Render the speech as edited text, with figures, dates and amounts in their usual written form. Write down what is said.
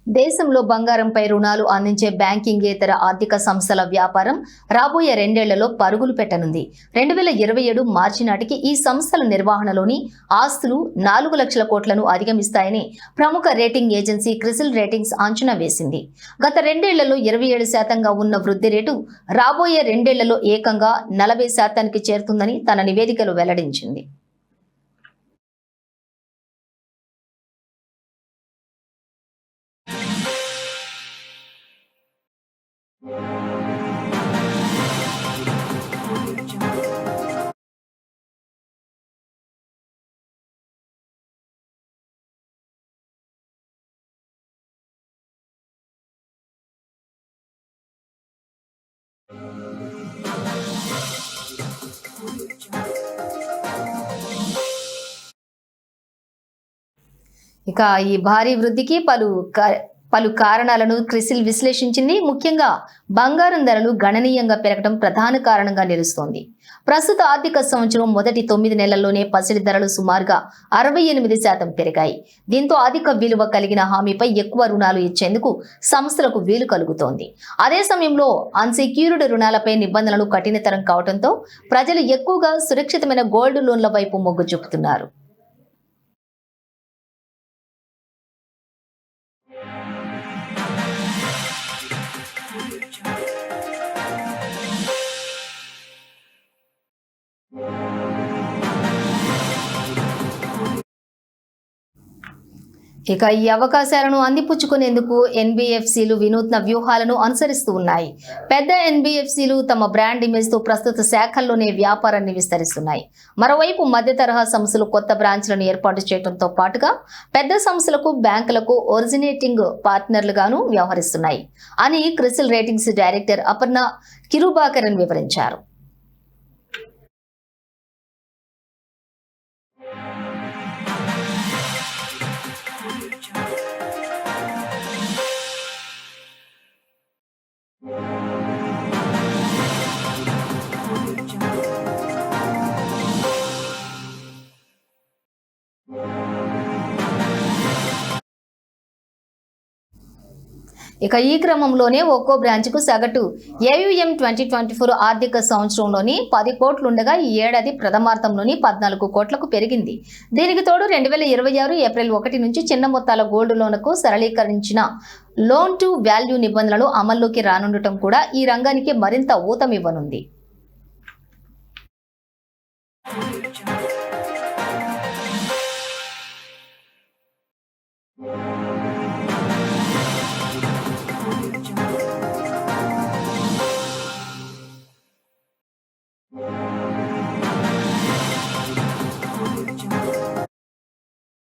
దేశంలో బంగారంపై రుణాలు అందించే బ్యాంకింగేతర ఆర్థిక సంస్థల వ్యాపారం రాబోయే 2 ఏళ్లలో పరుగులు పెట్టనుంది. 2027 మార్చి నాటికి ఈ సంస్థల నిర్వహణలోని ఆస్తులు 4 లక్షల కోట్లను అధిగమిస్తాయని ప్రముఖ రేటింగ్ ఏజెన్సీ క్రిసిల్ రేటింగ్స్ అంచనా వేసింది. గత 2 ఏళ్లలో 27% ఉన్న వృద్ధి రేటు రాబోయే 2 ఏళ్లలో ఏకంగా 40% చేరుతుందని తన నివేదికలో వెల్లడించింది. ఇక ఈ భారీ వృద్ధికి పలు కారణాలను క్రిసిల్ విశ్లేషించింది. ముఖ్యంగా బంగారం ధరలు గణనీయంగా పెరగడం ప్రధాన కారణంగా నిలుస్తోంది. ప్రస్తుత ఆర్థిక సంవత్సరం మొదటి 9 నెలల్లోనే పసిడి ధరలు సుమారుగా 68% పెరిగాయి. దీంతో అధిక విలువ కలిగిన హామీపై ఎక్కువ రుణాలు ఇచ్చేందుకు సంస్థలకు వీలు కలుగుతోంది. అదే సమయంలో అన్సెక్యూర్డ్ రుణాలపై నిబంధనలు కఠినతరం కావడంతో ప్రజలు ఎక్కువగా సురక్షితమైన గోల్డ్ లోన్ల వైపు మొగ్గు చూపుతున్నారు. ఇక ఈ అవకాశాలను అందిపుచ్చుకునేందుకు ఎన్బిఎఫ్సిలు వినూత్న వ్యూహాలను అనుసరిస్తూ ఉన్నాయి. పెద్ద ఎన్బిఎఫ్సిలు తమ బ్రాండ్ ఇమేజ్తో ప్రస్తుత శాఖల్లోనే వ్యాపారాన్ని విస్తరిస్తున్నాయి. మరోవైపు మధ్య తరహా సంస్థలు కొత్త బ్రాంచ్లను ఏర్పాటు చేయడంతో పాటుగా పెద్ద సంస్థలకు బ్యాంకులకు ఒరిజినేటింగ్ పార్ట్నర్లుగాను వ్యవహరిస్తున్నాయి అని క్రిసిల్ రేటింగ్స్ డైరెక్టర్ అపర్ణ కిరుబాకరన్ వివరించారు. ఇక ఈ క్రమంలోనే ఒక్కో బ్రాంచ్కు సగటు AUM 2024 ఆర్థిక సంవత్సరంలోని 10 కోట్లుండగా ఈ ఏడాది ప్రథమార్థంలోని 14 కోట్లకు పెరిగింది. దీనికి తోడు 2026 ఏప్రిల్ 1 నుంచి చిన్న మొత్తాల గోల్డ్ లోన్లకు సరళీకరించిన లోన్ టు వాల్యూ నిబంధనలు అమల్లోకి రానుండటం కూడా ఈ రంగానికి మరింత ఊతమివ్వనుంది.